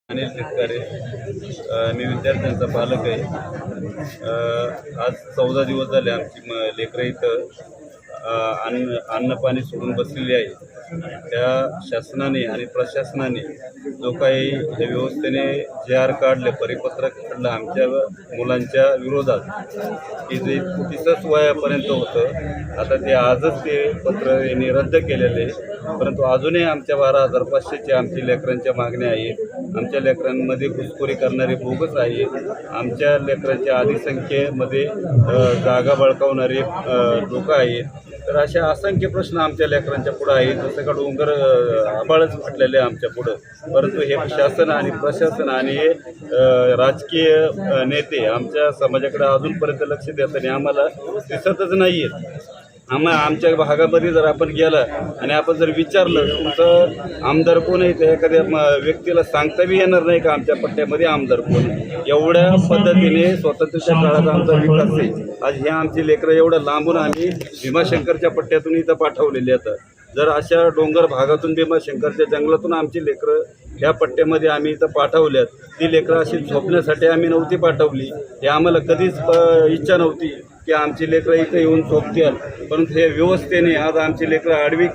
अनिल शेतकरी मी विद्यार्थ्यांचा पालक आहे। आज 14 दिवस झाले आमची लेकरं इथं अन्न पाणी सोडून बसलेली आहे। त्या शासनाने आणि प्रशासनाने जो काही या व्यवस्थेने JR काढले, परिपत्रक काढलं आमच्या मुलांच्या विरोधात की जे 30 वयापर्यंत होतं, आता ते आजच ते पत्र यांनी रद्द केलेले आहे। परंतु अजूनही आमच्या 12,500ची आमची लेकरांच्या मागण्या आहेत। आमच्या लेकरांमध्ये घुसखोरी करणारे बोगस आहे। आमच्या लेकरांच्या अधिसंख्येमध्ये जागा बळकावणारे लोक आहेत। तर अशा असंख्य प्रश्न आमच्या लेकरांच्या पुढे आहेत। जसं का डोंगर आबाळच फाटलेले आमच्या पुढं, परंतु हे शासन आणि प्रशासन आणि हे राजकीय नेते आमच्या समाजाकडे अजूनपर्यंत लक्ष देत नाही, आम्हाला दिसतच नाही आहेत। आमच्या भागामध्ये जर आपण गेला आणि आपण जर विचारलं तुमचं आमदार कोण आहे, तर एखाद्या व्यक्तीला सांगता बी येणार नाही का आमच्या पट्ट्यामध्ये आमदार कोण आहे। एवढ्या पद्धतीने स्वातंत्र्याच्या काळात आमचा विकास आहे। आज हे आमची लेकरं एवढं लांबून आम्ही भीमाशंकरच्या पट्ट्यातून इथं पाठवलेली आहेत। जर अशा डोंगर भागातून भीमाशंकरच्या जंगलातून आमची लेकरं ह्या पट्ट्यामध्ये आम्ही इथं पाठवल्यात, ती लेकरं अशी झोपण्यासाठी आम्ही नव्हती पाठवली। हे आम्हाला कधीच इच्छा नव्हती की आमची लेकरं इथं येऊन झोपतील, परंतु हे व्यवस्थेने आज आमची लेकरं आडवी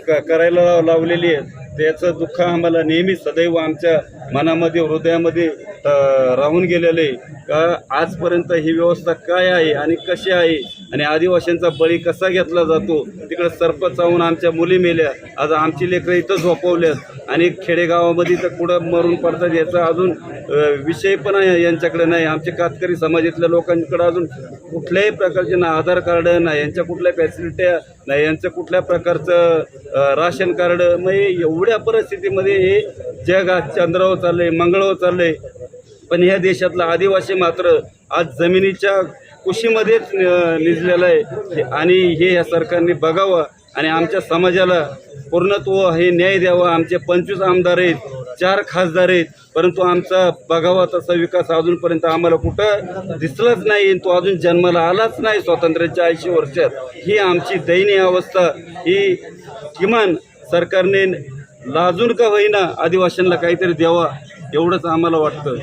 करायला लावलेली आहेत। त्याचं दुःख आम्हाला नेहमी सदैव आमच्या मनामध्ये हृदयामध्ये राहून गेलेलं आहे का आजपर्यंत ही व्यवस्था काय आहे आणि कशी आहे आणि आदिवासींचा बळी कसा घेतला जातो। तिकडे सर्प चावून आमच्या मुली मेल्या, आज आमची लेकरं इथं झोपवल्यात आणि खेडेगावामध्ये तर कुठं मरून पडतात याचा अजून विषय पण यांच्याकडे नाही। आमचे कातकरी समाजातल्या लोकांकडे अजून कुठल्याही प्रकारचे ना आधार कार्ड नाही, यांच्या कुठल्या फॅसिलिट्या नाही, यांचं कुठल्या प्रकारचं राशन कार्ड। मग एवढ्या परिस्थितीमध्ये हे जग आज चंद्रावर चाललंय, मंगळावर चाललंय, पण ह्या देशातला आदिवासी मात्र आज जमिनीच्या कुशीमध्येच निजलेला आहे। आणि हे या सरकारने बघावं आणि आमच्या समाजाला पूर्णत्व हे न्याय द्यावा। आमचे 25 आमदार आहेत, 4 खासदार आहेत, परंतु आमचा बघावा तसा विकास अजूनपर्यंत आम्हाला कुठं दिसलाच नाही, तो अजून जन्माला आलाच नाही। स्वातंत्र्याच्या 80 वर्षात ही आमची दयनीय अवस्था, ही किमान सरकारने लाजून का होईना आदिवासींना काहीतरी द्यावा, एवढंच आम्हाला वाटतं।